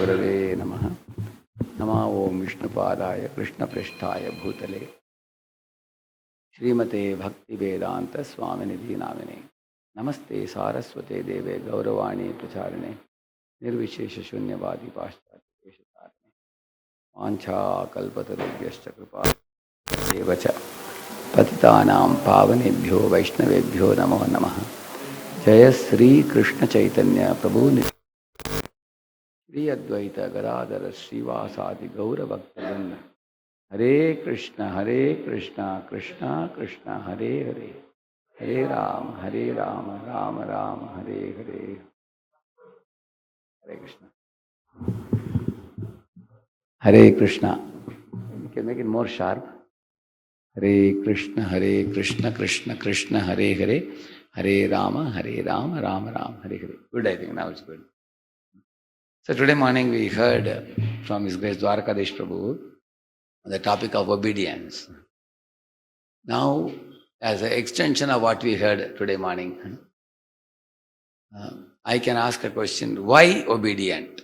Gurave Namaha. Nama Om Vishnupadaya Krishnapristhaya Bhutale Srimate Bhakti Vedanta Swaminidhi Namine Namaste Saraswate Deve Gauravani Pracharine Nirvishesha Shunyavadi Paschatya Deshatarine Vancha Kalpatarubhyascha Kripa Devacha Patitanam Pavanebhyo Vaishnavebhyo Namo Namaha. Jaya Sri Krishna Chaitanya Prabhu Sri Advaita Gadadhara Srivasadi Gaura Bhaktivinoda Hare Krishna Krishna Krishna Hare Hare Hare Rama Rama Rama Hare Hare. Hare Krishna. Hare Krishna. You can make it more sharp. Hare Krishna Krishna Krishna Hare Hare Hare Rama Rama Rama Hare Hare. Good, I think now it's good. So today morning we heard from His Grace Dwarkadish Prabhu the topic of obedience. Now, as an extension of what we heard today morning, I can ask a question: why obedient?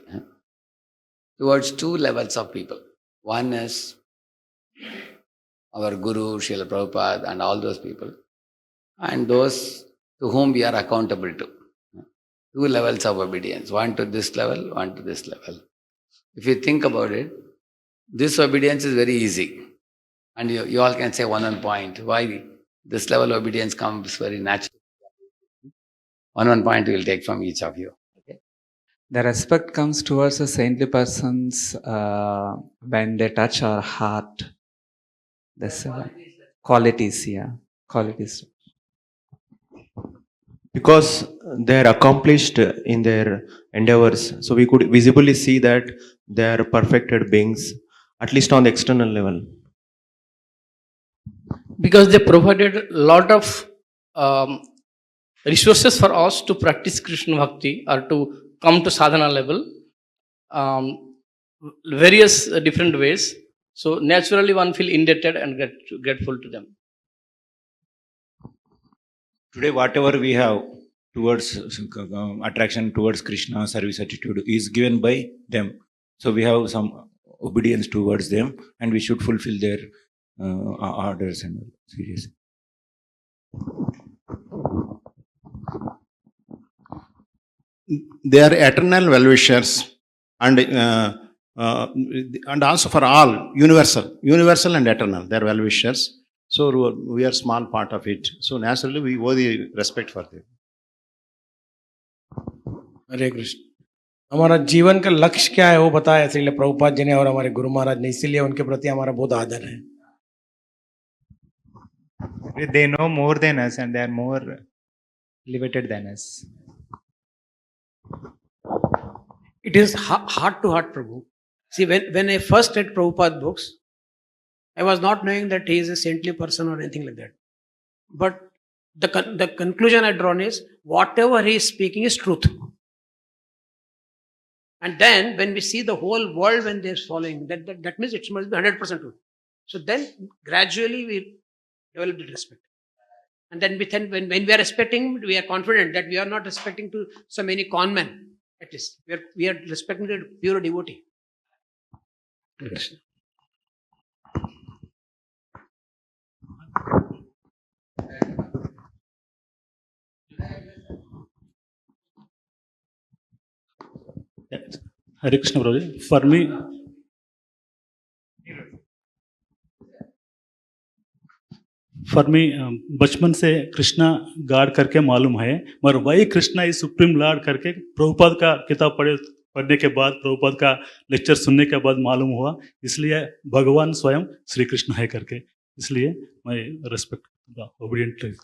Towards two levels of people. One is our Guru, Srila Prabhupada, and all those people, and those to whom we are accountable to. Two levels of obedience, one to this level, one to this level. If you think about it, this obedience is very easy. And you all can say one point, why this level of obedience comes very naturally. One point we will take from each of you. Okay? The respect comes towards the saintly persons when they touch our heart. That's qualities, yeah. Qualities. Because they are accomplished in their endeavors. So we could visibly see that they are perfected beings, at least on the external level. Because they provided a lot of resources for us to practice Krishna Bhakti or to come to sadhana level, various different ways. So naturally one feel indebted and grateful to them. Today, whatever we have towards attraction towards Krishna, service attitude is given by them. So we have some obedience towards them, and we should fulfill their orders and seriously. They are eternal well-wishers, and also for all, universal and eternal. They are well-wishers. So we are small part of it. So naturally we owe the respect for them. हरे कृष्ण. हमारा जीवन का लक्ष्य क्या है वो बताया श्रील प्रभुपाद जी ने और हमारे गुरु महाराज ने, इसीलिए उनके प्रति हमारा बहुत आदर है. They know more than us and they are more elevated than us. It is heart to heart, Prabhu. See, when I first read Prabhupada books, I was not knowing that he is a saintly person or anything like that. But the conclusion I drawn is, whatever he is speaking is truth. And then when we see the whole world when they are following, that means it must be 100% truth. So then gradually we develop the respect. And then when we are respecting, we are confident that we are not respecting to so many con men. At least we are respecting the pure devotee. Krishna. Hare Krishna Prabhuji. For me, बचपन से Krishna guard करके मालूम है, मगर वही कृष्णा इस supreme Lord करके प्रभुपाद का किताब पढ़ने के बाद, प्रभुपाद का लेक्चर सुनने के बाद मालूम हुआ. इसलिए भगवान स्वयं श्री कृष्ण है करके, इसलिए मैं respect obedient.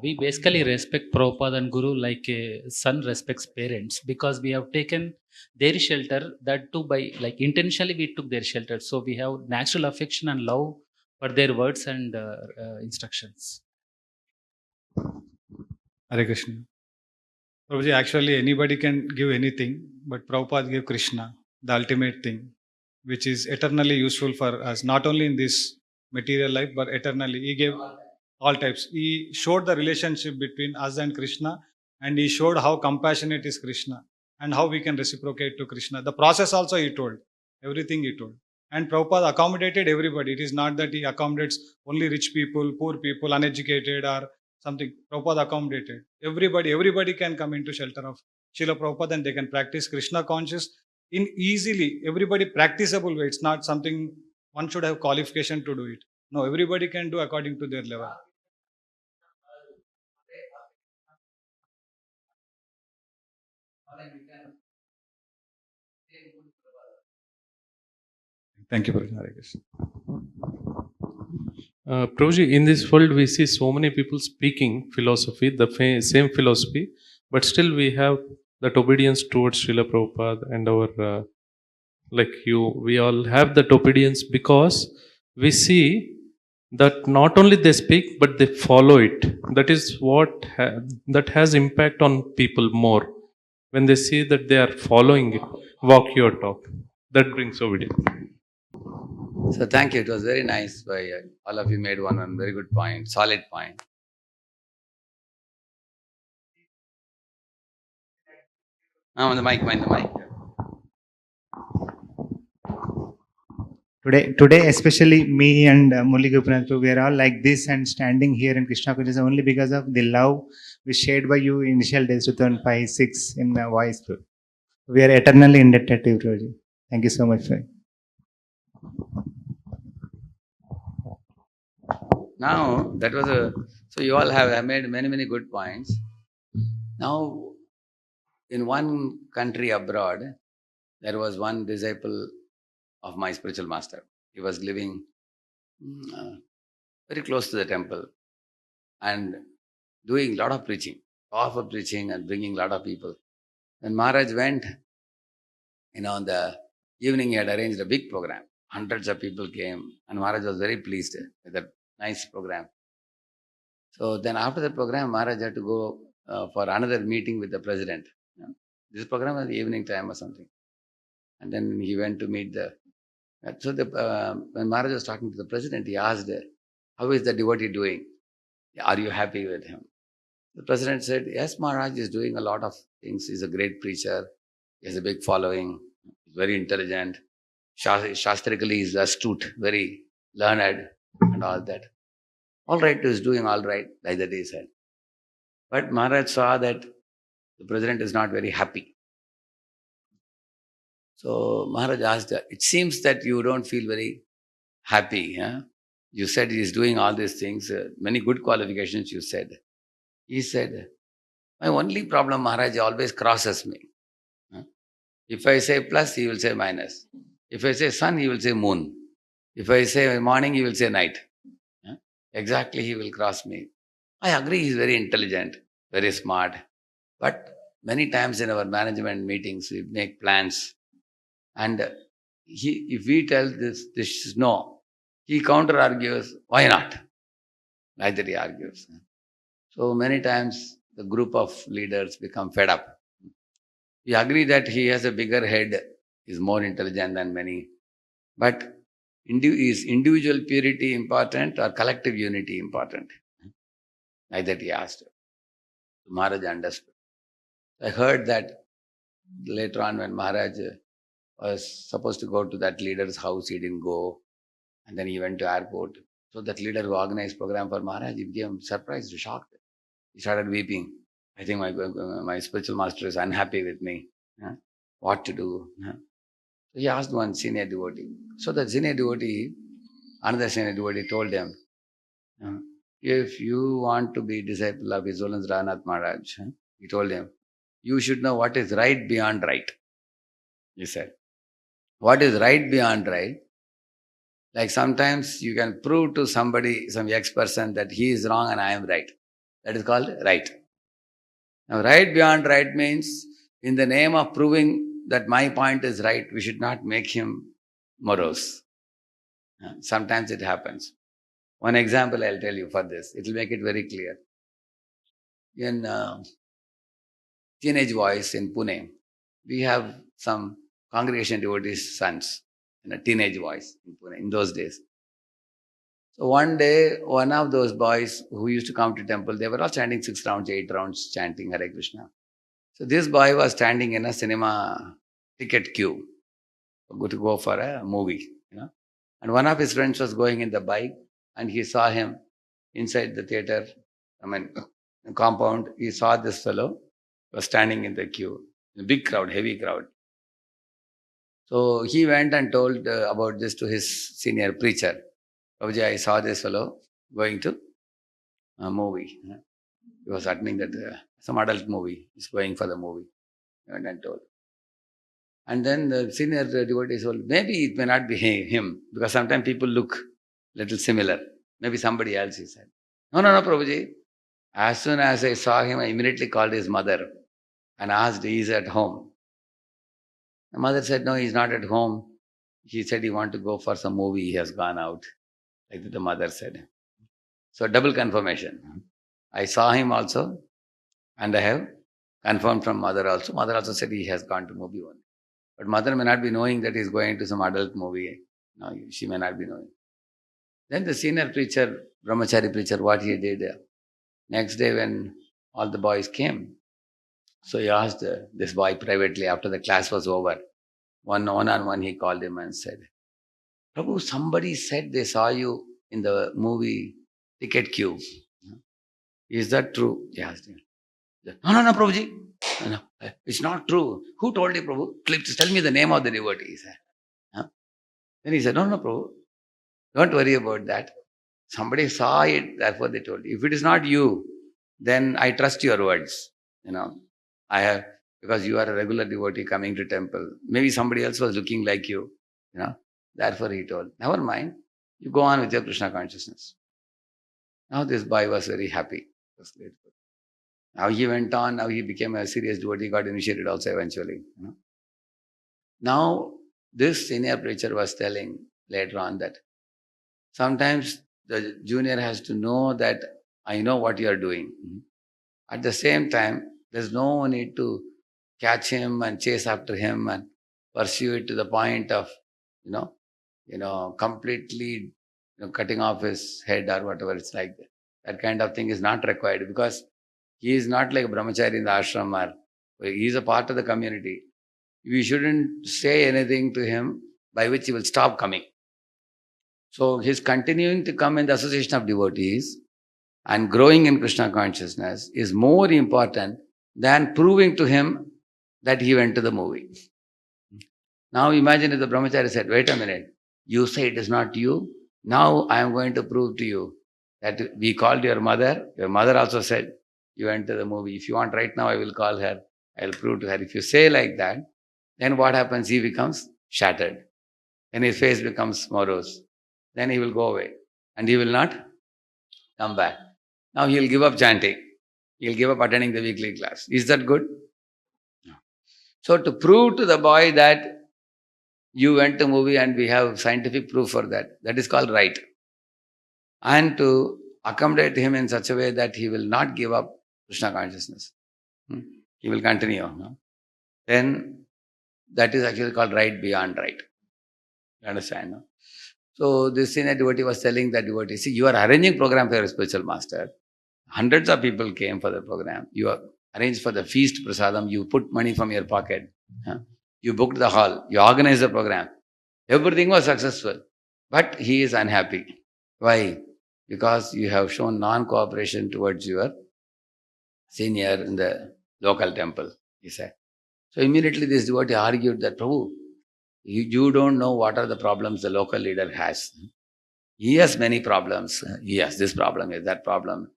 We basically respect Prabhupada and Guru like a son respects parents, because we have taken their shelter, that too by like intentionally we took their shelter. So we have natural affection and love for their words and instructions. Hare Krishna. Prabhuji, actually anybody can give anything, but Prabhupada gave Krishna, the ultimate thing, which is eternally useful for us, not only in this material life, but eternally. He gave all types. He showed the relationship between us and Krishna, and he showed how compassionate is Krishna and how we can reciprocate to Krishna. The process also he told, everything he told. And Prabhupada accommodated everybody. It is not that he accommodates only rich people, poor people, uneducated or something. Prabhupada accommodated. Everybody can come into shelter of Srila Prabhupada and they can practice Krishna conscious in easily, everybody practicable way. It's not something one should have qualification to do it. No, everybody can do according to their level. Thank you, Prabhuji. Hare Krishna. Prabhuji, in this world we see so many people speaking philosophy, the same philosophy, but still we have that obedience towards Srila Prabhupada and our, like you, we all have that obedience because we see that not only they speak, but they follow it. That is what that has impact on people more. When they see that they are following it, walk your talk, that brings obedience. So thank you. It was very nice. By all of you made one very good point, solid point. On the mic, mind the mic. Today, especially me and Murli Gopinath, we are all like this and standing here in Krishna consciousness only because of the love we shared by you initial days 2005-6 in voice group. We are eternally indebted to you, Prabhuji. Thank you so much for it. Now, that was so you all have made many good points. Now, in one country abroad, there was one disciple of my spiritual master. He was living very close to the temple and doing a lot of preaching, powerful preaching and bringing a lot of people. When Maharaj went, in the evening he had arranged a big program. Hundreds of people came and Maharaj was very pleased with that nice program. So then after the program, Maharaj had to go for another meeting with the president. This program was the evening time or something. And then he went to meet so when Maharaj was talking to the president, he asked, how is the devotee doing? Are you happy with him? The president said, yes, Maharaj is doing a lot of things. He's a great preacher. He has a big following. He's very intelligent. Shastrically, he's astute, very learned and all that. All right, he's doing all right, like that he said. But Maharaj saw that the president is not very happy. So Maharaj asked, it seems that you don't feel very happy. Huh? You said he's doing all these things, many good qualifications you said. He said, my only problem, Maharaj, always crosses me. Huh? If I say plus, he will say minus. If I say sun, he will say moon. If I say morning, he will say night. Huh? Exactly, he will cross me. I agree, he's very intelligent, very smart. But many times in our management meetings, we make plans. And if we tell this is no, he counter argues, why not? Like that he argues. So many times the group of leaders become fed up. We agree that he has a bigger head, is more intelligent than many. But is individual purity important or collective unity important? Like that he asked. Maharaj understood. I heard that later on when Maharaj was supposed to go to that leader's house, he didn't go. And then he went to airport. So that leader who organized program for Maharaj, he became surprised, shocked. He started weeping. I think my spiritual master is unhappy with me. Huh? What to do? Huh? So he asked one senior devotee. So the senior devotee, another senior devotee told him, if you want to be disciple of His Holiness Radhanath Maharaj, he told him, you should know what is right beyond right. He said, what is right beyond right? Like sometimes you can prove to somebody, some ex-person that he is wrong and I am right. That is called right. Now, right beyond right means in the name of proving that my point is right, we should not make him morose. Sometimes it happens. One example I'll tell you for this. It will make it very clear. In teenage boys in Pune, we have some congregation devotees' sons, teenage boys in Pune in those days. So one day, one of those boys who used to come to temple, they were all standing 6 rounds, 8 rounds chanting Hare Krishna. So this boy was standing in a cinema ticket queue to go for a movie, And one of his friends was going in the bike and he saw him inside the theater, compound. He saw this fellow was standing in the queue, a big crowd, heavy crowd. So he went and told about this to his senior preacher. Prabhuji, I saw this fellow going to a movie. He was attending that some adult movie. He's going for the movie. He went and told. And then the senior devotee told, maybe it may not be him, because sometimes people look little similar. Maybe somebody else, he said. No, Prabhuji. As soon as I saw him, I immediately called his mother and asked, he's at home. The mother said, no, he's not at home. He said he want to go for some movie. He has gone out. Like that the mother said. So double confirmation. I saw him also and I have confirmed from mother also. Mother also said he has gone to movie one. But mother may not be knowing that he's going to some adult movie. No, she may not be knowing. Then the senior preacher, brahmachari preacher, what he did, next day when all the boys came, so he asked this boy privately after the class was over. One-on-one he called him and said, Prabhu, somebody said they saw you in the movie ticket queue. Is that true? He asked him. No, Prabhuji. No, it's not true. Who told you, Prabhu? Please tell me the name of the devotee. He said. Then he said, no, Prabhu. Don't worry about that. Somebody saw it, therefore they told you. If it is not you, then I trust your words. I have, because you are a regular devotee coming to temple. Maybe somebody else was looking like you. Therefore he told, never mind. You go on with your Krishna consciousness. Now this boy was very happy. Was grateful. Now he went on. Now he became a serious devotee. Got initiated also eventually. Now this senior preacher was telling later on that sometimes the junior has to know that I know what you are doing. At the same time, there's no need to catch him and chase after him and pursue it to the point of, completely cutting off his head or whatever. It's like that. That kind of thing is not required because he is not like a brahmachari in the ashram or he is a part of the community. We shouldn't say anything to him by which he will stop coming. So his continuing to come in the association of devotees and growing in Krishna consciousness is more important than proving to him that he went to the movie. Now imagine if the brahmachari said, wait a minute, you say it is not you. Now I am going to prove to you that we called your mother. Your mother also said you went to the movie. If you want right now, I will call her. I will prove to her. If you say like that, then what happens? He becomes shattered. Then his face becomes morose. Then he will go away and he will not come back. Now he will give up chanting. He will give up attending the weekly class. Is that good? No. So to prove to the boy that you went to movie and we have scientific proof for that, that is called right. And to accommodate him in such a way that he will not give up Krishna consciousness. He will continue. No? Then that is actually called right beyond right. You understand? No? So this senior devotee was telling that devotee, see, you are arranging program for your spiritual master. Hundreds of people came for the program. You are arranged for the feast prasadam. You put money from your pocket. You booked the hall. You organized the program. Everything was successful. But he is unhappy. Why? Because you have shown non-cooperation towards your senior in the local temple, he said. So immediately this devotee argued that, Prabhu, you don't know what are the problems the local leader has. He has many problems. He has this problem, he has that problem.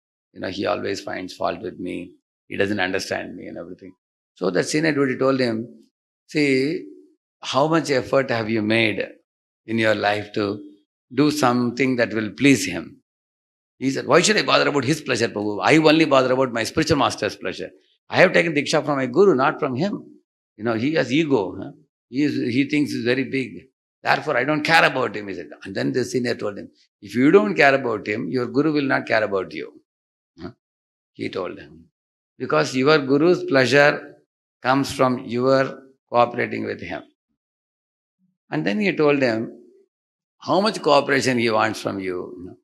He always finds fault with me. He doesn't understand me and everything. So the senior devotee told him, see, how much effort have you made in your life to do something that will please him? He said, why should I bother about his pleasure, Prabhu? I only bother about my spiritual master's pleasure. I have taken Diksha from my guru, not from him. He has ego. Huh? He thinks he's very big. Therefore, I don't care about him, he said. And then the senior told him, if you don't care about him, your guru will not care about you. Huh? He told him. Because your guru's pleasure comes from your cooperating with him. And then he told him how much cooperation he wants from you.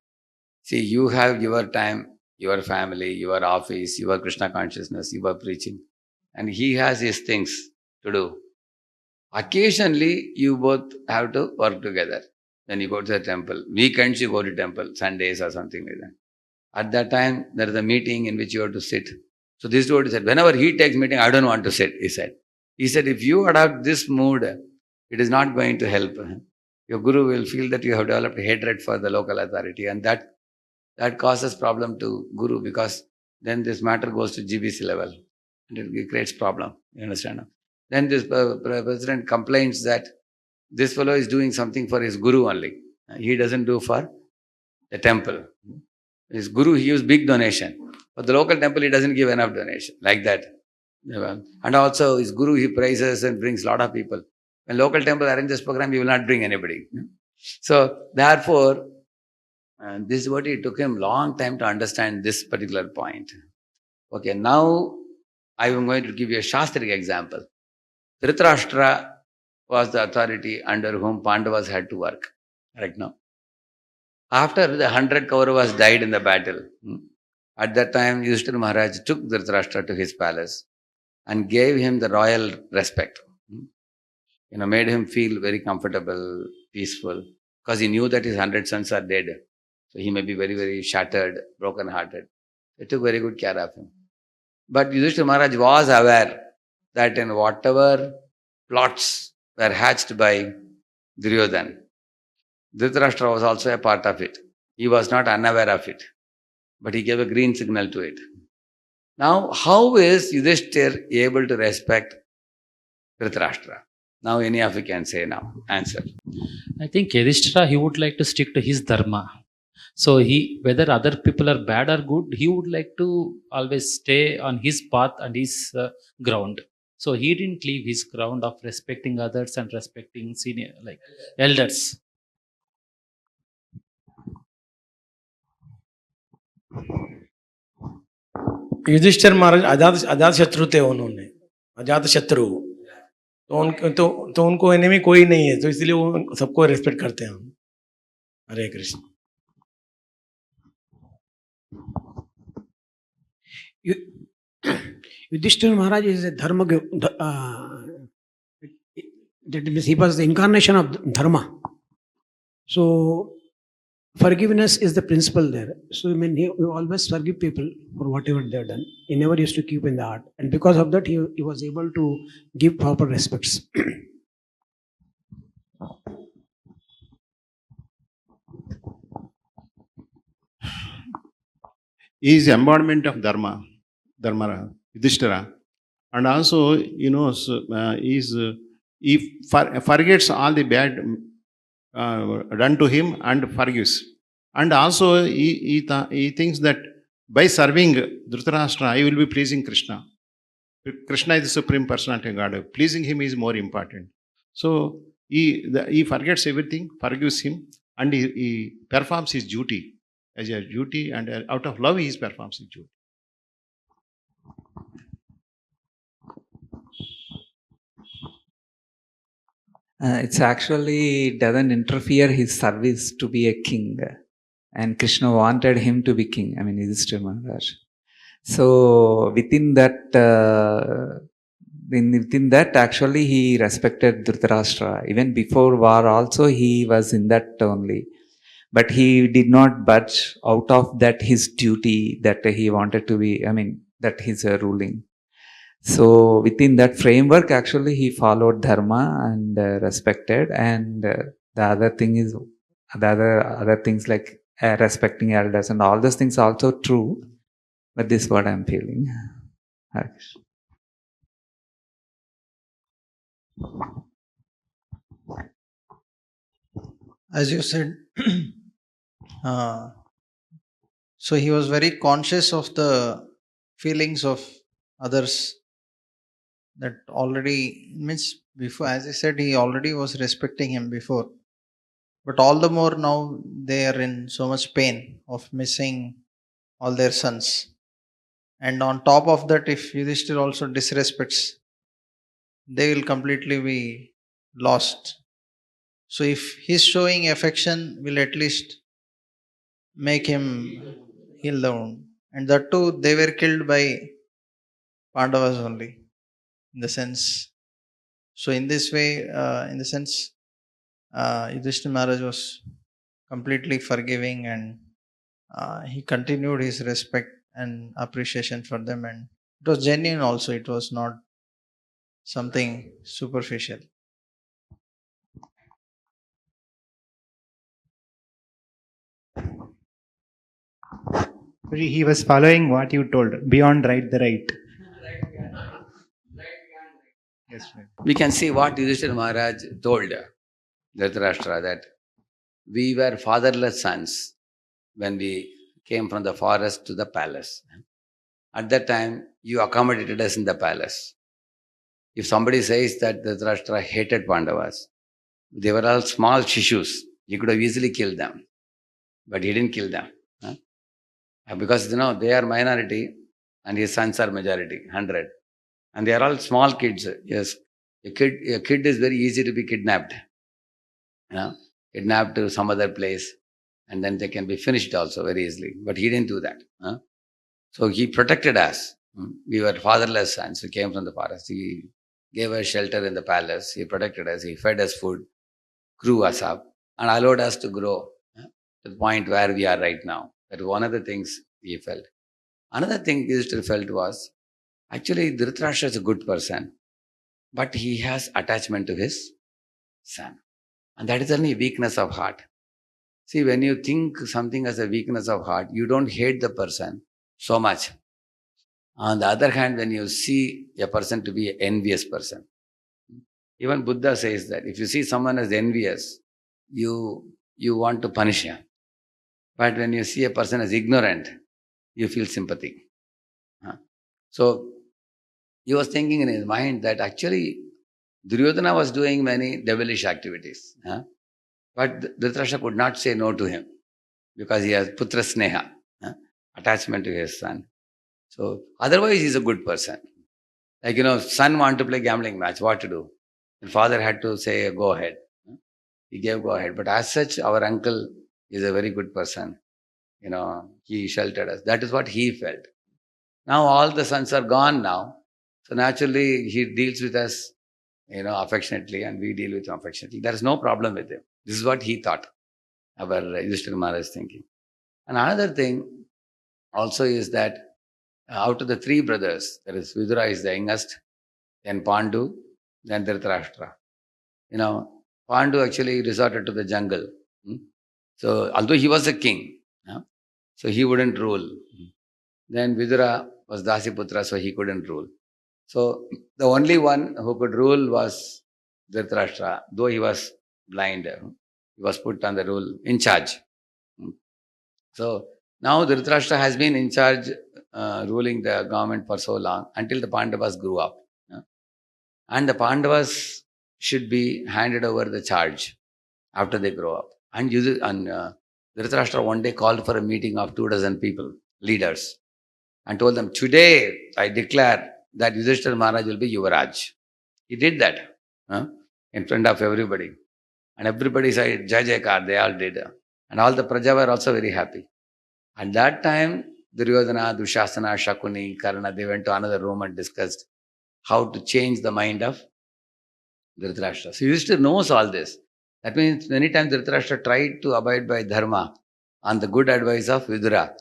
See, you have your time, your family, your office, your Krishna consciousness, your preaching, and he has his things to do. Occasionally, you both have to work together. When you go to the temple, weekends you go to temple, Sundays or something like that. At that time, there is a meeting in which you have to sit. So this devotee said, whenever he takes meeting, I don't want to sit, he said. He said, if you adopt this mood, it is not going to help. Your guru will feel that you have developed hatred for the local authority, and that causes problem to guru, because then this matter goes to GBC level and it creates problem. You understand? Then this president complains that this fellow is doing something for his guru only. He doesn't do for the temple. His guru, he gives big donation. But the local temple, he doesn't give enough donation. Like that. And also his guru, he praises and brings a lot of people. When local temple arranges program, he will not bring anybody. So therefore, this is what it took him long time to understand this particular point. Okay, now I am going to give you a Shastric example. Dhrtarashtra was the authority under whom Pandavas had to work. Right now. After the 100 Kauravas died in the battle, at that time Yudhishthira Maharaj took Dhrtarashtra to his palace and gave him the royal respect. Made him feel very comfortable, peaceful, because he knew that his 100 sons are dead. So he may be very, very shattered, broken hearted. They took very good care of him. But Yudhishthira Maharaj was aware that in whatever plots were hatched by Duryodhana, Dhritarashtra was also a part of it. He was not unaware of it, but he gave a green signal to it. Now, how is Yudhishthira able to respect Dhritarashtra? Now, any of you can say now. Answer. I think Yudhishthira, he would like to stick to his dharma. So whether other people are bad or good, he would like to always stay on his path and his ground. So he didn't leave his ground of respecting others and respecting senior, like elders. Yudhishthira महाराज अजात शत्रु थे, उन्होंने अजात शत्रु, तो उनको enemy कोई नहीं है, तो इसलिए वो सबको रेस्पेक्ट करते हैं हम. हरे Krishna. Yudhishthira Maharaj is a dharma, that means he was the incarnation of dharma. So forgiveness is the principle there. So he always forgive people for whatever they have done. He never used to keep in the heart, and because of that, he was able to give proper respects. He is embodiment of Dharma, Yudhishthira. And also, he forgets all the bad done to him and forgives. And also, he thinks that by serving Dhritarashtra, I will be pleasing Krishna. Krishna is the Supreme Personality of God. Pleasing him is more important. So, he forgets everything, forgives him, and he performs his duty as a duty, and out of love he performs his duty. It's actually doesn't interfere his service to be a king, and Krishna wanted him to be king. I mean, Yudhishthira Maharaj. So within that, actually he respected Dhritarashtra. Even before war, also he was in that only. But he did not budge out of that his duty that he wanted to be. I mean, that his ruling. So within that framework, actually, he followed dharma and respected. And the other thing is the other things like respecting elders and all those things are also true. But this is what I'm feeling. As you said, so he was very conscious of the feelings of others. That already means before, as I said, he already was respecting him before. But all the more now they are in so much pain of missing all their sons. And on top of that, if Yudhishthira also disrespects, they will completely be lost. So if his showing affection will at least make him heal the wound. And that too, they were killed by Pandavas only, in the sense. So, in this way, in the sense, Yudhishthira Maharaj was completely forgiving, and he continued his respect and appreciation for them, and it was genuine also, it was not something superficial. He was following what you told, beyond right the right. Yes, right. We can see what Yudhishthira Maharaj told Dhrtarashtra, that we were fatherless sons when we came from the forest to the palace. At that time, you accommodated us in the palace. If somebody says that Dhrtarashtra hated Pandavas, they were all small shishus. He could have easily killed them, but he didn't kill them. Because they are minority and his sons are majority, 100. And they are all small kids. Yes, a kid is very easy to be kidnapped. Kidnapped to some other place, and then they can be finished also very easily. But he didn't do that. So he protected us. We were fatherless sons. We came from the forest. He gave us shelter in the palace. He protected us. He fed us food, grew us up, and allowed us to grow to the point where we are right now. That was one of the things he felt. Another thing Yudhishthira felt was, actually, Dhritarashtra is a good person, but he has attachment to his son. And that is only a weakness of heart. See, when you think something as a weakness of heart, you don't hate the person so much. On the other hand, when you see a person to be an envious person, even Buddha says that if you see someone as envious, you want to punish him. But when you see a person as ignorant, you feel sympathy. So he was thinking in his mind that actually Duryodhana was doing many devilish activities. But Dhritarashtra could not say no to him because he has putra sneha, attachment to his son. So otherwise he is a good person. Like, son want to play gambling match, what to do? The father had to say, go ahead. He gave go ahead. But as such, our uncle is a very good person. He sheltered us. That is what he felt. Now all the sons are gone now. So naturally, he deals with us, affectionately, and we deal with him affectionately. There is no problem with him. This is what he thought, our Yudhishthira Maharaj thinking. And another thing also is that out of the three brothers, there is Vidura is the youngest, then Pandu, then Dhritarashtra. Pandu actually resorted to the jungle. So although he was a king, so he wouldn't rule. Then Vidura was Dasiputra, so he couldn't rule. So the only one who could rule was Dhritarashtra, though he was blind. He was put on the rule, in charge. So now Dhritarashtra has been in charge, ruling the government for so long, until the Pandavas grew up. And the Pandavas should be handed over the charge after they grow up. And Dhritarashtra one day called for a meeting of 24 people, leaders, and told them, today I declare that Yudhishthira Maharaj will be Yuvaraj. He did that in front of everybody. And everybody said, Jai Jaikar, they all did. And all the Praja were also very happy. At that time, Duryodhana, Dushasana, Shakuni, Karna, they went to another room and discussed how to change the mind of Dhritarashtra. So Yudhishthira knows all this. That means many times Dhritarashtra tried to abide by dharma on the good advice of Vidura.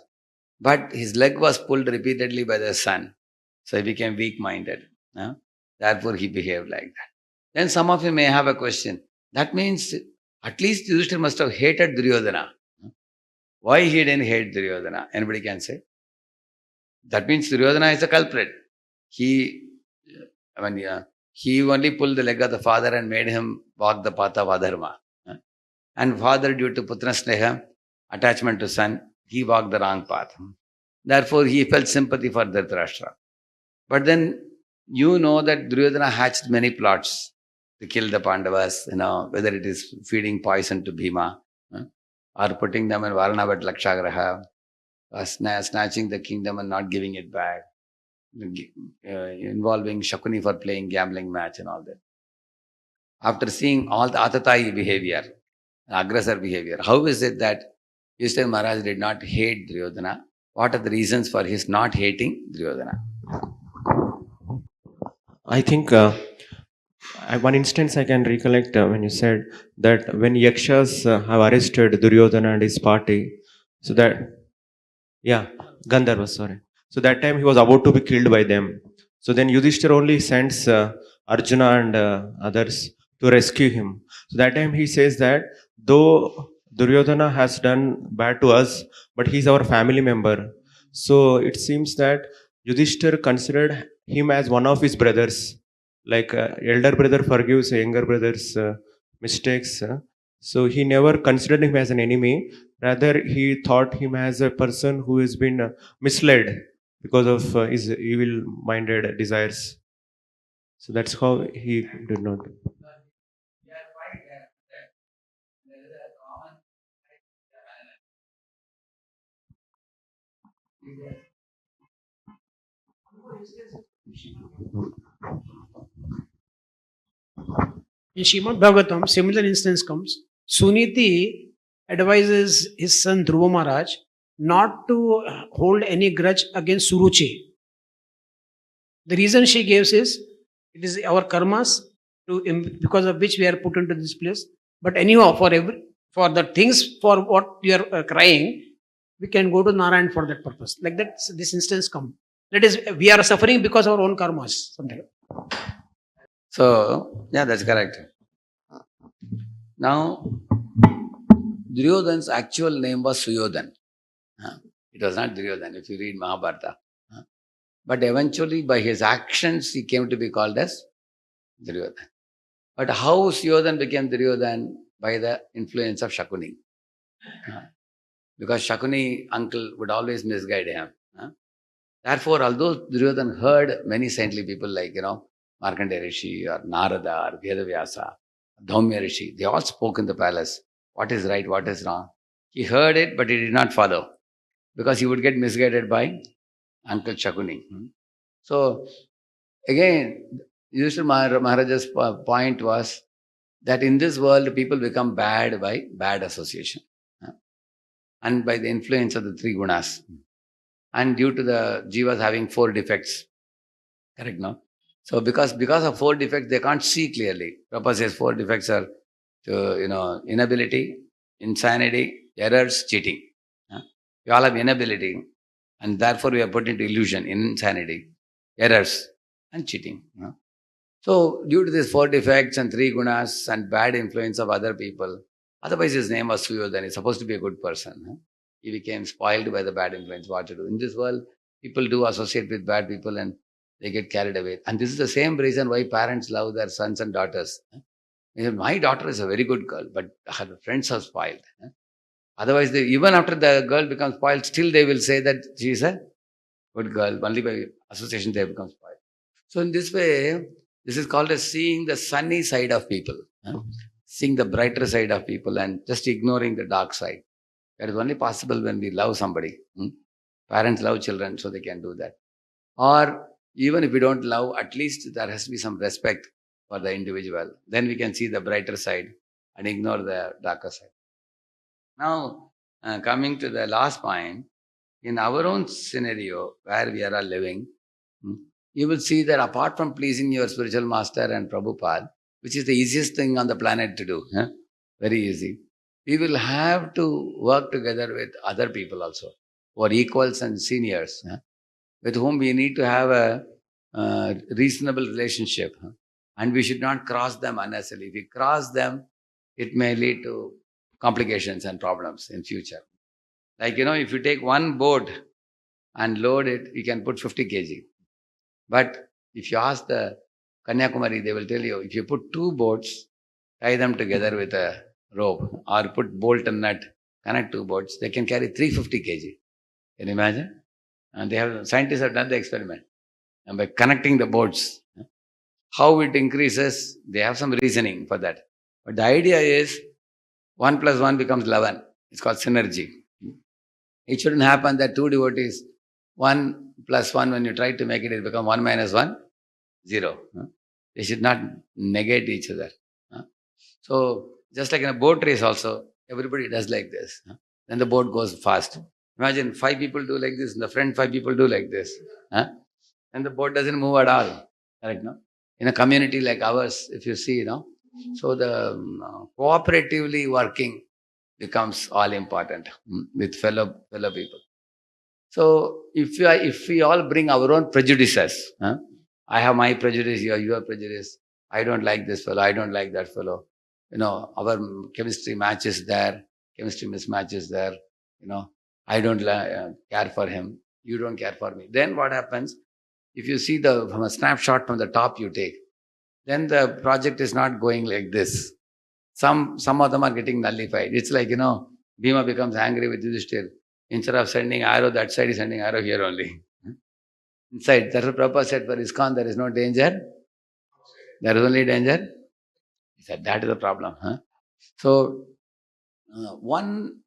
But his leg was pulled repeatedly by the son. So he became weak-minded. Therefore, he behaved like that. Then some of you may have a question. That means at least Yudhishthira must have hated Duryodhana. Why he didn't hate Duryodhana? Anybody can say? That means Duryodhana is a culprit. He only pulled the leg of the father and made him walk the path of adharma. And father, due to putra sneha, attachment to son, he walked the wrong path. Therefore, he felt sympathy for Dhritarashtra. But then, that Duryodhana hatched many plots to kill the Pandavas, whether it is feeding poison to Bhima, or putting them in Varanavat Lakshagraha, or snatching the kingdom and not giving it back, involving Shakuni for playing gambling match and all that. After seeing all the Atatayi behavior, aggressor behavior, how is it that Yudhishthira Maharaj did not hate Duryodhana. What are the reasons for his not hating Duryodhana? I think one instance I can recollect when you said that when Yakshas have arrested Duryodhana and his party, so that, yeah, Gandharva, sorry. So that time he was about to be killed by them. So then Yudhishthira only sends Arjuna and others to rescue him. So that time he says that though Duryodhana has done bad to us, but he's our family member. So it seems that Yudhishthira considered him as one of his brothers. Like elder brother forgives younger brother's mistakes. So he never considered him as an enemy. Rather, he thought him as a person who has been misled because of his evil-minded desires. So that's how he did not. In Srimad Bhagavatam, similar instance comes. Suniti advises his son Dhruva Maharaj not to hold any grudge against Suruchi. The reason she gives is, it is our karmas because of which we are put into this place. But anyhow, for the things for what you are crying, we can go to Narayan for that purpose. Like that, this instance come. That is, we are suffering because of our own karmas. Something. So, yeah, that's correct. Now, Duryodhana's actual name was Suyodhan. It was not Duryodhan if you read Mahabharata. But eventually, by his actions, he came to be called as Duryodhan. But how Suyodhan became Duryodhan? By the influence of Shakuni. Because Shakuni uncle would always misguide him. Therefore, although Duryodhan heard many saintly people like, Markandeya Rishi or Narada or Vedavyasa, Dhaumya Rishi, they all spoke in the palace. What is right, what is wrong? He heard it, but he did not follow. Because he would get misguided by Uncle Shakuni. So, again, Yudhishthira Maharaja's point was that in this world, people become bad by bad association. And by the influence of the three gunas. And due to the jivas having 4 defects. Correct, no? So because of 4 defects, they can't see clearly. Prabhupada says 4 defects are, inability, insanity, errors, cheating. We all have inability, and therefore we are put into illusion, insanity, errors, and cheating. So due to these 4 defects and 3 gunas and bad influence of other people, otherwise his name was Suyodhan, he's supposed to be a good person. He became spoiled by the bad influence. What to do? In this world, people do associate with bad people and they get carried away. And this is the same reason why parents love their sons and daughters. My daughter is a very good girl, but her friends are spoiled. Otherwise, even after the girl becomes spoiled, still they will say that she is a good girl. Only by association they become spoiled. So in this way, this is called as seeing the sunny side of people. Seeing the brighter side of people and just ignoring the dark side. That is only possible when we love somebody. Parents love children, so they can do that. Or even if we don't love, at least there has to be some respect for the individual. Then we can see the brighter side and ignore the darker side. Now, coming to the last point, in our own scenario where we are all living, you will see that apart from pleasing your spiritual master and Prabhupada, which is the easiest thing on the planet to do, very easy, we will have to work together with other people also, who are equals and seniors, with whom we need to have a reasonable relationship. And we should not cross them unnecessarily. If we cross them, it may lead to complications and problems in future. Like, if you take one boat and load it, you can put 50 kg. But if you ask the Kanyakumari, they will tell you, if you put 2 boats, tie them together with a rope or put bolt and nut, connect 2 boats, they can carry 350 kg. Can you imagine? And scientists have done the experiment. And by connecting the boats, how it increases, they have some reasoning for that. But the idea is 1 plus 1 becomes 11. It's called synergy. It shouldn't happen that 2 devotees, 1 plus 1, when you try to make it, it becomes 1 minus 1, 0. They should not negate each other. So, just like in a boat race also, everybody does like this. then the boat goes fast. Imagine 5 people do like this, in the front 5 people do like this. Huh? And the boat doesn't move at all. Correct, no? In a community like ours, if you see, so the cooperatively working becomes all important with fellow people. So if we all bring our own prejudices, I have my prejudice, you have your prejudice, I don't like this fellow, I don't like that fellow. Our chemistry match is there, chemistry mismatch is there. I don't care for him, you don't care for me. Then what happens? If you see from a snapshot from the top you take, then the project is not going like this. Some of them are getting nullified. It's like, Bhima becomes angry with Yudhishthira. Instead of sending arrow that side, he's sending arrow here only. Inside. That's what Prabhupada said, for ISKCON there is no danger. There is only danger. He said that is the problem. So, one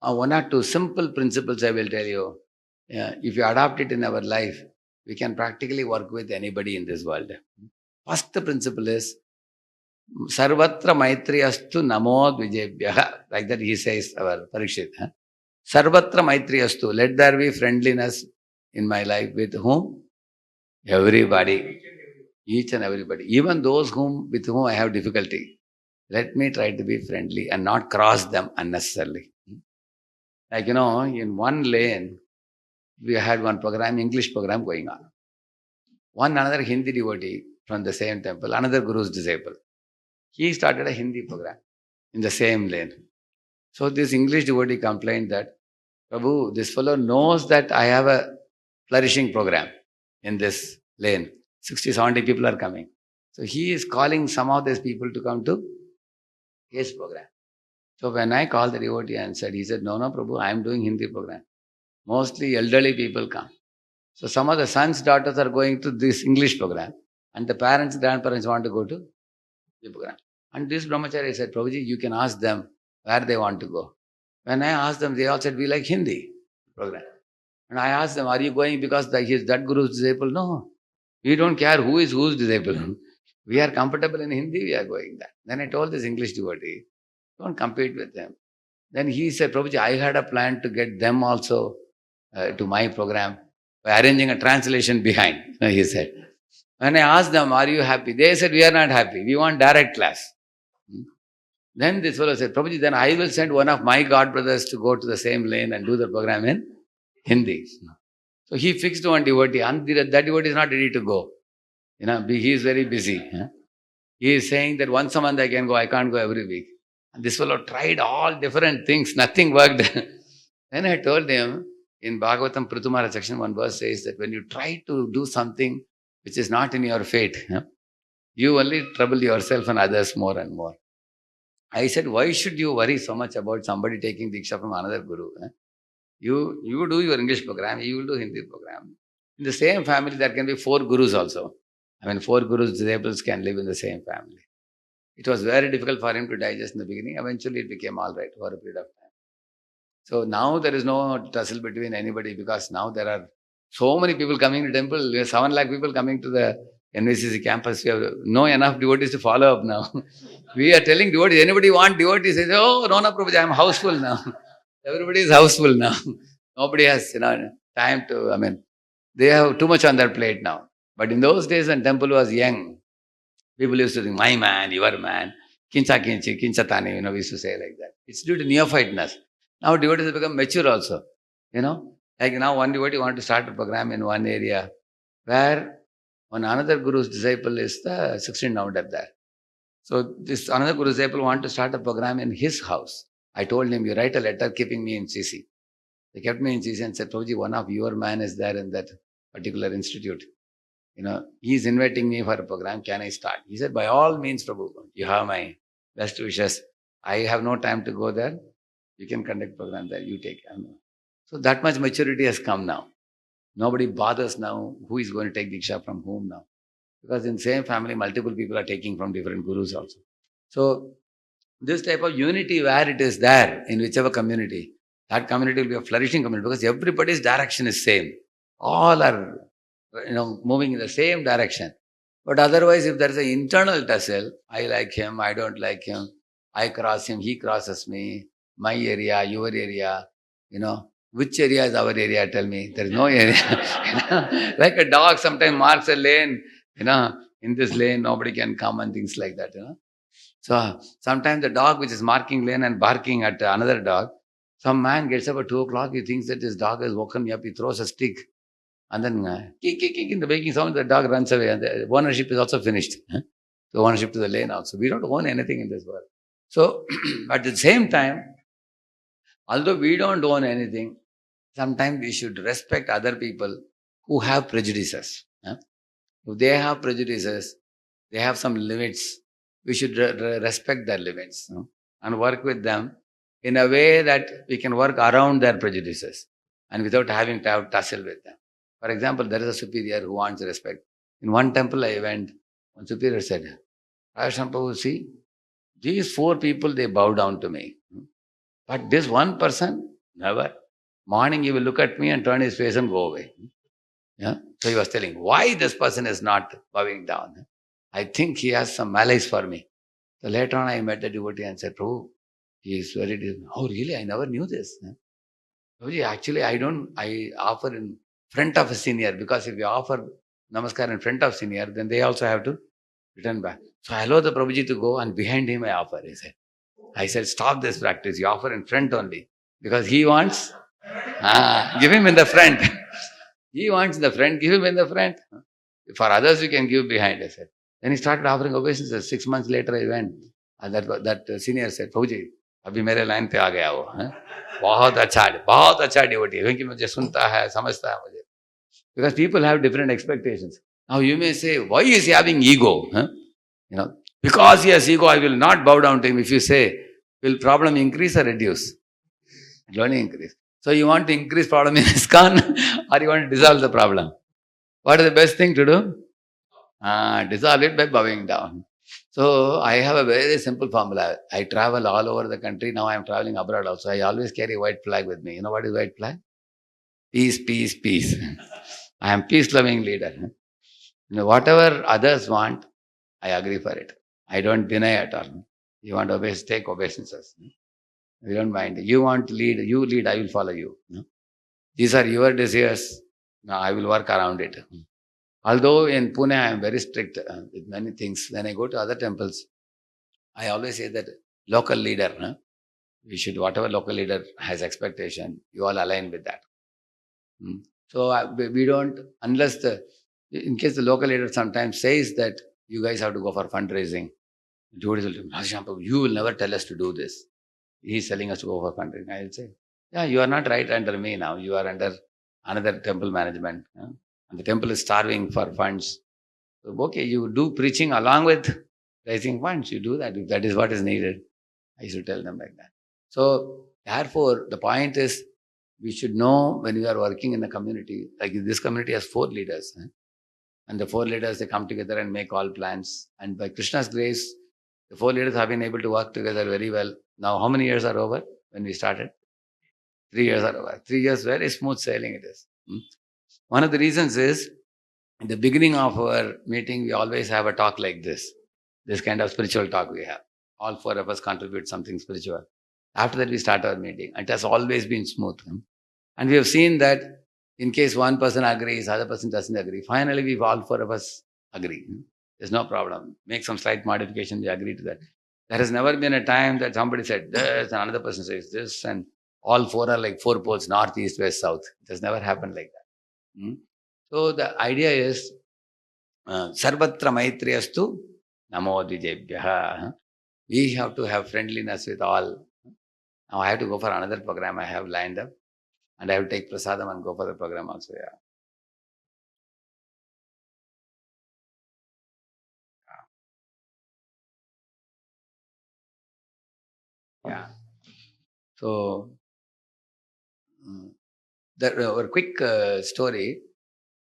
or two simple principles I will tell you. If you adopt it in our life, we can practically work with anybody in this world. First principle is, Sarvatra Maitri Astu Namo Dvijebhyaha. Like that he says, our Parikshit. Sarvatra Maitri Astu. Let there be friendliness in my life. With whom? Everybody. Each and everybody. Even those with whom I have difficulty. Let me try to be friendly and not cross them unnecessarily. Like, in one lane, we had one program, English program going on. Another Hindi devotee from the same temple, another Guru's disciple. He started a Hindi program in the same lane. So this English devotee complained that, Prabhu, this fellow knows that I have a flourishing program in this lane. 60, 70 people are coming. So he is calling some of these people to come to his program. So when I called the devotee and he said, no, Prabhu, I am doing Hindi program. Mostly elderly people come. So some of the sons, daughters are going to this English program, and the parents, grandparents want to go to the program. And this brahmachari said, Prabhuji, you can ask them where they want to go. When I asked them, they all said, we like Hindi program. And I asked them, are you going because he is that Guru's disciple? No. We don't care who is whose disciple. We are comfortable in Hindi, we are going there. Then I told this English devotee, don't compete with them. Then he said, Prabhuji, I had a plan to get them also to my program by arranging a translation behind, he said. When I asked them, are you happy? They said, we are not happy. We want direct class. Then this fellow said, Prabhuji, then I will send one of my god brothers to go to the same lane and do the program in Hindi. So he fixed one devotee, and that devotee is not ready to go. He is very busy. He is saying that once a month I can go, I can't go every week. And this fellow tried all different things, nothing worked. Then I told him, in Bhagavatam Pratumara section, one verse says that when you try to do something which is not in your fate, you only trouble yourself and others more and more. I said, why should you worry so much about somebody taking Diksha from another Guru? You do your English program, you will do Hindi program. In the same family, there can be 4 Gurus also. 4 Gurus' disciples can live in the same family. It was very difficult for him to digest in the beginning. Eventually, it became all right for a period of time. So now there is no tussle between anybody, because now there are so many people coming to temple. There are 7 lakh people coming to the NVCC campus. We have no enough devotees to follow up now. We are telling devotees, anybody want devotees? They say, oh, no, Prabhuji, I am houseful now. Everybody is houseful now. Nobody has time to, they have too much on their plate now. But in those days when temple was young, people used to think, my man, your man, kincha kinchi, kincha tani, we used to say like that. It's due to neophyteness. Now devotees have become mature also. Like now one devotee want to start a program in one area where another Guru's disciple is the 16th November there. So this another Guru's disciple want to start a program in his house. I told him, you write a letter keeping me in CC. They kept me in CC and said, Prabhuji, one of your man is there in that particular institute. He is inviting me for a program. Can I start? He said, by all means, Prabhu, you have my best wishes. I have no time to go there. You can conduct program there. You take care. So that much maturity has come now. Nobody bothers now who is going to take Diksha from whom now. Because in same family, multiple people are taking from different Gurus also. So this type of unity where it is there in whichever community, that community will be a flourishing community, because everybody's direction is same. All are moving in the same direction. But otherwise, if there is an internal tussle, I like him, I don't like him, I cross him, he crosses me, my area, your area, which area is our area? Tell me. There is no area. Like a dog sometimes marks a lane, in this lane nobody can come and things like that. So sometimes the dog which is marking lane and barking at another dog, some man gets up at 2 o'clock, he thinks that this dog has woken me up, he throws a stick, and then kick, kick, kick, in the waking sound, the dog runs away, and the ownership is also finished. The ownership to the lane also. We don't own anything in this world. So, at the same time, although we don't own anything, sometimes we should respect other people who have prejudices. If they have prejudices, they have some limits, we should respect their limits, and work with them in a way that we can work around their prejudices and without having to have tussle with them. For example, there is a superior who wants respect. In one temple I went, one superior said, Radheshyam Prabhu, see, these 4 people, they bow down to me. But this one person, never. Morning he will look at me and turn his face and go away. Yeah. So he was telling, why this person is not bowing down? I think he has some malice for me. So later on I met the devotee and said, Prabhu, he is very different. Oh really? I never knew this. Prabhuji, actually I offer in front of a senior, because if you offer namaskar in front of senior, then they also have to return back. So I allow the Prabhuji to go, and behind him I offer, he said. I said, stop this practice. You offer in front only. Because he wants, give him in the front. He wants in the front, give him in the front. For others, you can give behind, I said. Then he started offering obeisances. 6 months later, I went. And that senior said, Prabhuji, abhi mere line pe aa gaya wo. बहुत अच्छा devotee. क्योंकि मुझे सुनता है, समझता है मुझे. Because people have different expectations. Now you may say, why is he having ego? Because he has ego, I will not bow down to him. If you say, will problem increase or reduce? It will only increase. So you want to increase problem in ISKCON or you want to dissolve the problem? What is the best thing to do? Dissolve it by bowing down. So I have a very simple formula. I travel all over the country. Now I am traveling abroad also. I always carry a white flag with me. You know what is white flag? Peace, peace, peace. I am peace-loving leader. Whatever others want, I agree for it. I don't deny at all. You want to take obeisances. We don't mind. You want to lead, you lead, I will follow you. These are your desires. Now I will work around it. Although in Pune I am very strict with many things. When I go to other temples, I always say that local leader, we should, whatever local leader has expectation, you all align with that. So we don't, unless in case the local leader sometimes says that you guys have to go for fundraising, devotees will say, Radheshyam, you will never tell us to do this. He is telling us to go for fundraising. I will say, yeah, you are not right under me now. You are under another temple management. And the temple is starving for funds. So, okay, you do preaching along with raising funds. You do that if that is what is needed. I should tell them like that. So, therefore, the point is, we should know when we are working in a community, like this community has 4 leaders. And the 4 leaders, they come together and make all plans. And by Krishna's grace, the 4 leaders have been able to work together very well. Now, how many years are over when we started? 3 years are over. 3 years, very smooth sailing it is. One of the reasons is, in the beginning of our meeting, we always have a talk like this kind of spiritual talk we have. All 4 of us contribute something spiritual. After that, we start our meeting. It has always been smooth. And we have seen that in case one person agrees, other person doesn't agree. Finally, we all 4 of us agree. There's no problem. Make some slight modification, we agree to that. There has never been a time that somebody said this and another person says this and all 4 are like 4 poles, north, east, west, south. It has never happened like that. So the idea is, Sarvatra Maitri Astu Namo Dvijebhyaha. We have to have friendliness with all. Now I have to go for another program I have lined up. And I have to take prasadam and go for the program also, yeah. So, a quick story.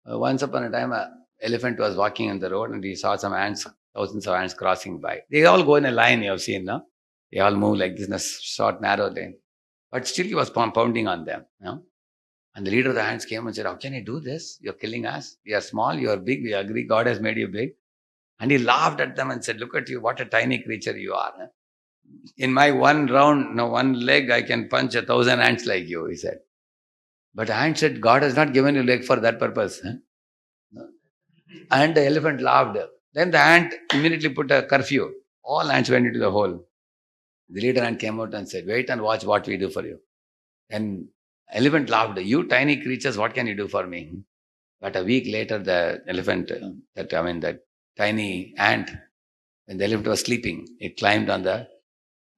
Once upon a time, an elephant was walking on the road and he saw some ants, thousands of ants crossing by. They all go in a line, you have seen, no? They all move like this in a short, narrow lane. But still he was pounding on them, And the leader of the ants came and said, how can you do this? You're killing us. We are small, you are big, we agree, God has made you big. And he laughed at them and said, look at you, what a tiny creature you are. In my one round, one leg, I can punch 1,000 ants like you, he said. But ant said, God has not given you leg for that purpose. And the elephant laughed. Then the ant immediately put a curfew. All ants went into the hole. The leader ant came out and said, wait and watch what we do for you. And elephant laughed. You tiny creatures, what can you do for me? But a week later, the elephant, that tiny ant, when the elephant was sleeping, it climbed on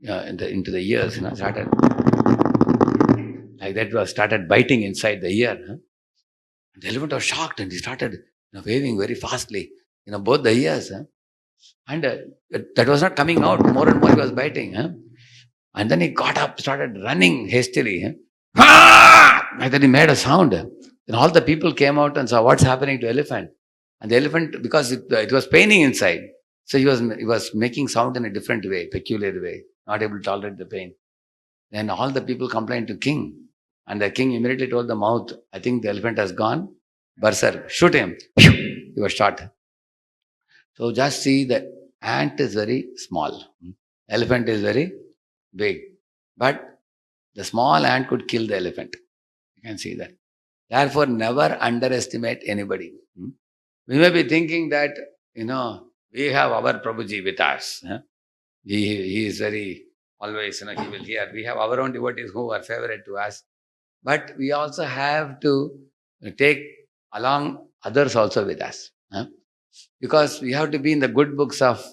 into the ears, started like that, started biting inside the ear. And the elephant was shocked and he started waving very fastly, both the ears. And that was not coming out. More and more he was biting. And then he got up, started running hastily. And then he made a sound. Then all the people came out and saw what's happening to elephant. And the elephant, because it was paining inside, so he was making sound in a different way, peculiar way, not able to tolerate the pain. Then all the people complained to king. And the king immediately told the mouth, I think the elephant has gone berserk. Shoot him. He was shot. So just see that ant is very small. Elephant is very big. But the small ant could kill the elephant. You can see that. Therefore, never underestimate anybody. We may be thinking that, we have our Prabhuji with us. He is very, always, he will hear. We have our own devotees who are favorite to us. But we also have to take along others also with us. Because we have to be in the good books of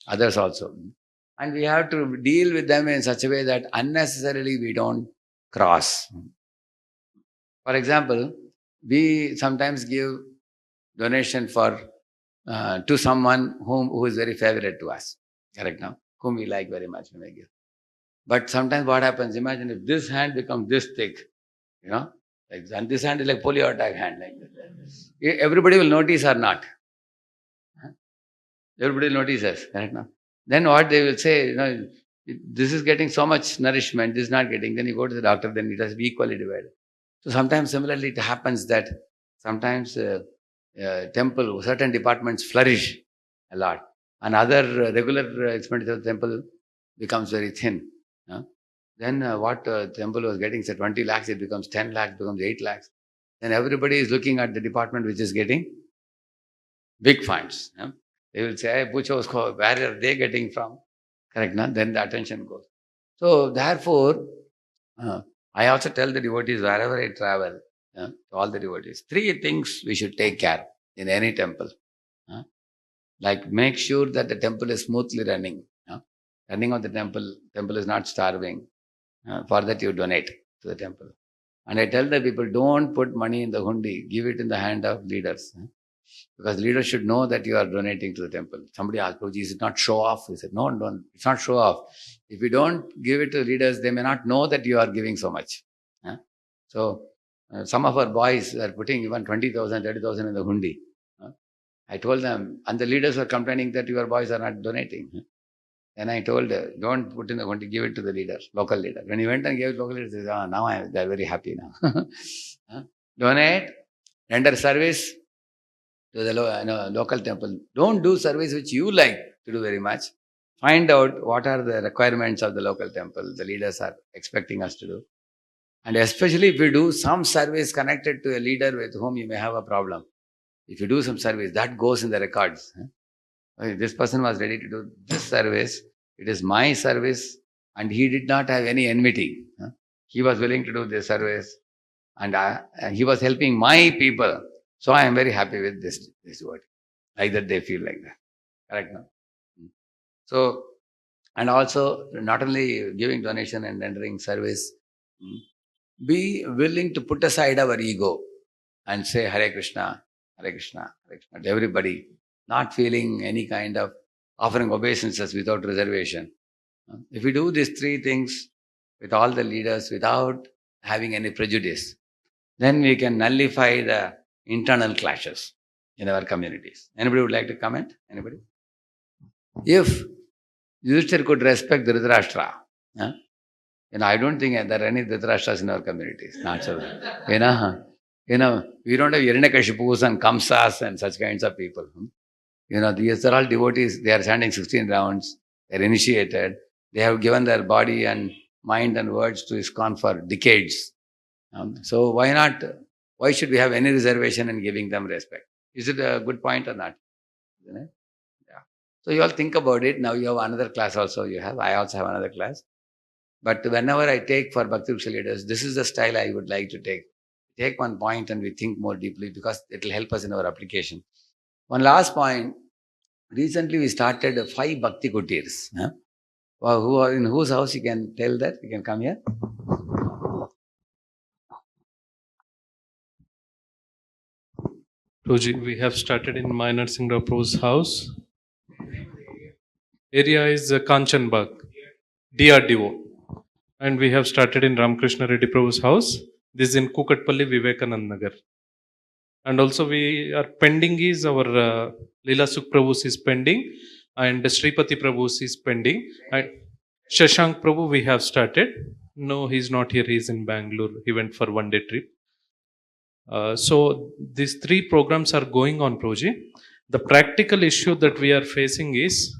others also. And we have to deal with them in such a way that unnecessarily we don't cross. For example, we sometimes give donation to someone who is very favorite to us. Correct now? Whom we like very much when we give. But sometimes what happens, imagine if this hand becomes this thick, and this hand is like polio attack hand like that. Everybody will notice or not. Everybody notices, correct now? Then what they will say, this is getting so much nourishment, this is not getting. Then you go to the doctor, then it has to be equally divided. So sometimes similarly it happens that sometimes temple, certain departments flourish a lot. And other regular expenditure of the temple becomes very thin. Then what temple was getting, say 20 lakhs, it becomes 10 lakhs, becomes 8 lakhs. Then everybody is looking at the department which is getting big funds. They will say, hey, Pucho, where are they getting from? Correct, na? Then the attention goes. So therefore, I also tell the devotees wherever I travel, to all the devotees, 3 things we should take care in any temple. Like make sure that the temple is smoothly running. Running of the temple is not starving. For that you donate to the temple. And I tell the people, don't put money in the hundi, give it in the hand of leaders. Because leaders should know that you are donating to the temple. Somebody asked, Prabhuji, is it not show off? He said, no, it's not show off. If you don't give it to leaders, they may not know that you are giving so much. So, some of our boys are putting even 20,000, 30,000 in the hundi. I told them, and the leaders were complaining that your boys are not donating. Then I told, don't put in the hundi, give it to the leaders, local leader. When he went and gave it to local leaders, he said, now they're very happy now. Donate, render service to the local temple. Don't do service which you like to do very much. Find out what are the requirements of the local temple the leaders are expecting us to do. And especially if we do some service connected to a leader with whom you may have a problem. If you do some service, that goes in the records. This person was ready to do this service. It is my service and he did not have any enmity. He was willing to do this service and he was helping my people. So I am very happy with this word. Like that they feel like that. Correct now? So, and also not only giving donation and rendering service, be willing to put aside our ego and say Hare Krishna, Hare Krishna, Hare Krishna to everybody, not feeling any kind of offering obeisances without reservation. If we do these 3 things with all the leaders without having any prejudice, then we can nullify the internal clashes in our communities. Anybody would like to comment? Anybody? If Yudhishthira could respect Dhrtarashtra, I don't think there are any Dhritarashtras in our communities. Not so. We don't have Hiranyakashipus and Kamsas and such kinds of people. These are all devotees. They are standing 16 rounds. They are initiated. They have given their body and mind and words to ISKCON for decades. So why not? Why should we have any reservation in giving them respect? Is it a good point or not? Isn't it? Yeah. So you all think about it. Now you have another class also. I also have another class. But whenever I take for Bhakti Vriksha leaders, this is the style I would like to take. Take one point and we think more deeply because it will help us in our application. One last point. Recently we started 5 Bhakti Kutirs. In whose house you can tell that? You can come here. Prabhuji, we have started in Minor Singh Prabhu's house. Area is Kanchanbag, DRDO. And we have started in Ramakrishna Reddy Prabhu's house. This is in Kukatpalli, Vivekanand Nagar. And also we are pending is our Leela Sukh Prabhu's is pending and Sripati Prabhu's is pending. And Shashank Prabhu we have started. No, he's not here. He's in Bangalore. He went for one-day trip. So these 3 programs are going on, Prabhuji. The practical issue that we are facing is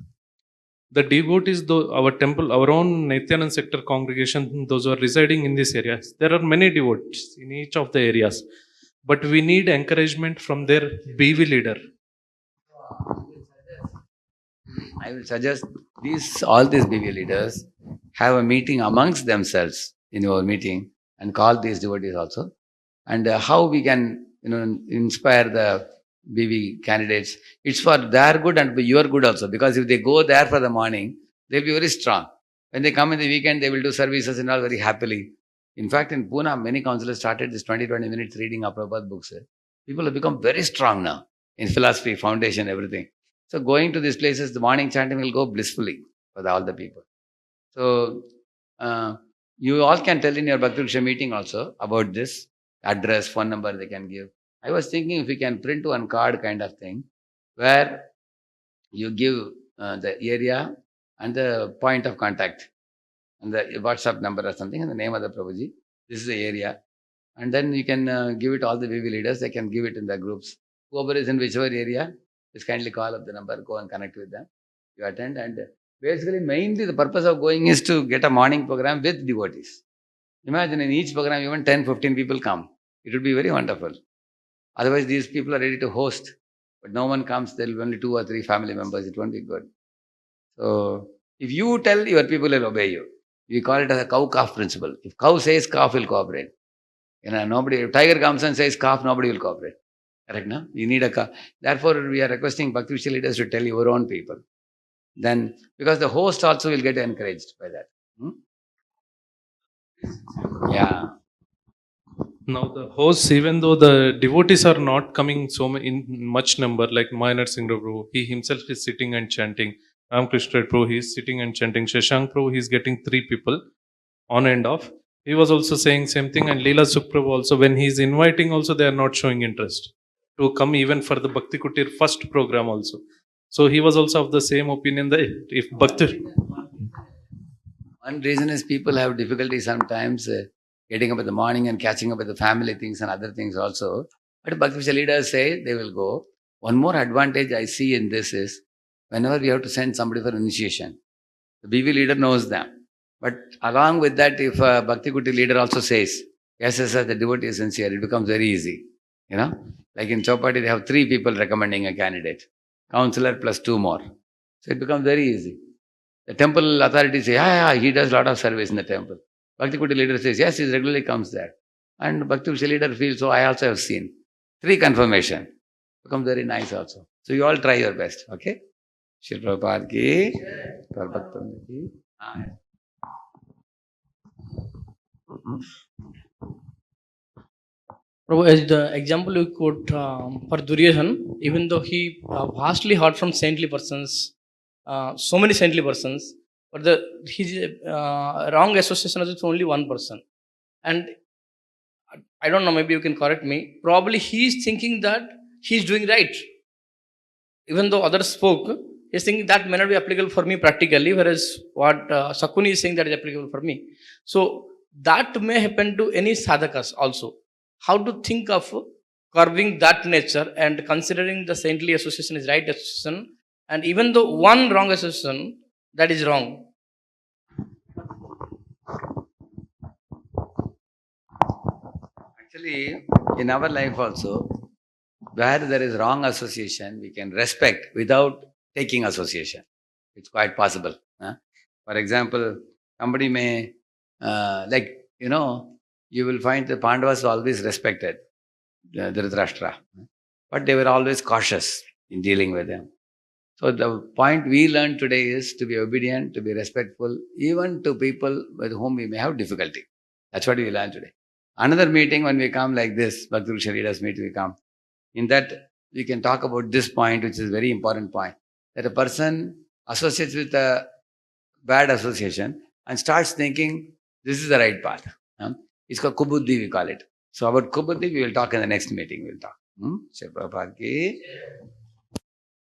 the devotees, though our temple, our own Nityanand sector congregation, those who are residing in this area, there are many devotees in each of the areas. But we need encouragement from their BV leader. I will suggest all these BV leaders have a meeting amongst themselves in your meeting and call these devotees also. And how we can inspire the BV candidates. It's for their good and for your good also. Because if they go there for the morning, they'll be very strong. When they come in the weekend, they will do services and all very happily. In fact, in Pune, many counselors started this 20 minutes reading of Prabhupada books. People have become very strong now in philosophy, foundation, everything. So going to these places, the morning chanting will go blissfully for all the people. So you all can tell in your Bhakti Vriksha meeting also about this. Address, phone number they can give. I was thinking if we can print one card kind of thing where you give the area and the point of contact and the WhatsApp number or something and the name of the Prabhuji. This is the area. And then you can give it all the BV leaders. They can give it in the groups. Whoever is in whichever area, just kindly call up the number, go and connect with them. You attend. And basically, mainly the purpose of going is to get a morning program with devotees. Imagine in each program, even 10, 15 people come. It would be very wonderful. Otherwise, these people are ready to host, but no one comes. There will be only 2 or 3 family members. It won't be good. So, if you tell, your people will obey you. We call it as a cow-calf principle. If cow says, calf will cooperate. If tiger comes and says calf, nobody will cooperate. Correct, no? You need a calf. Therefore, we are requesting Bhakti Vriksha leaders to tell your own people. Then, because the host also will get encouraged by that. Yeah. Now the hosts, even though the devotees are not coming in much number, like Minor Singh Prabhu, he himself is sitting and chanting. Ramakrishna Prabhu, he is sitting and chanting. Shashank Prabhu, he is getting 3 people on and off. He was also saying same thing. And Leela Sukh Prabhu also, when he is inviting also, they are not showing interest to come even for the Bhakti Kutir first program also. So he was also of the same opinion that if Bhakti... One reason is people have difficulty sometimes getting up in the morning and catching up with the family things and other things also. But Bhakti Vriksha leaders say they will go. One more advantage I see in this is whenever we have to send somebody for initiation, the BV leader knows them. But along with that, if a Bhakti Kuti leader also says, yes, the devotee is sincere, it becomes very easy. Like in Chowpatty, they have 3 people recommending a candidate, counselor plus 2 more. So it becomes very easy. The temple authorities say, he does a lot of service in the temple. Bhakti Kuti leader says, yes, he regularly comes there. And Bhakti Vriksha leader feels, I also have seen. 3 confirmation. Becomes very nice also. So you all try your best, okay? Shri Prabhupada ki, Prabhupada ki. Prabhu, as the example you quote for Duryodhana, even though he vastly heard from saintly persons, so many saintly persons, but his wrong association is with only one person. And I don't know, maybe you can correct me. Probably he is thinking that he is doing right. Even though others spoke, he is thinking that may not be applicable for me practically, whereas what Sakuni is saying that is applicable for me. So that may happen to any sadhakas also. How to think of curbing that nature and considering the saintly association is right association, and even though one wrong association, that is wrong. Actually, in our life also, where there is wrong association, we can respect without taking association. It's quite possible. For example, somebody may, you will find the Pandavas always respected Dhrtarashtra, but they were always cautious in dealing with them. So the point we learn today is to be obedient, to be respectful, even to people with whom we may have difficulty. That's what we learn today. Another meeting when we come like this, Bhakti Vriksha leaders meet, we come. In that, we can talk about this point, which is a very important point, that a person associates with a bad association and starts thinking, this is the right path. It's called kubuddhi, we call it. So about kubuddhi, we will talk in the next meeting. We'll talk. Shri Prabhupada ki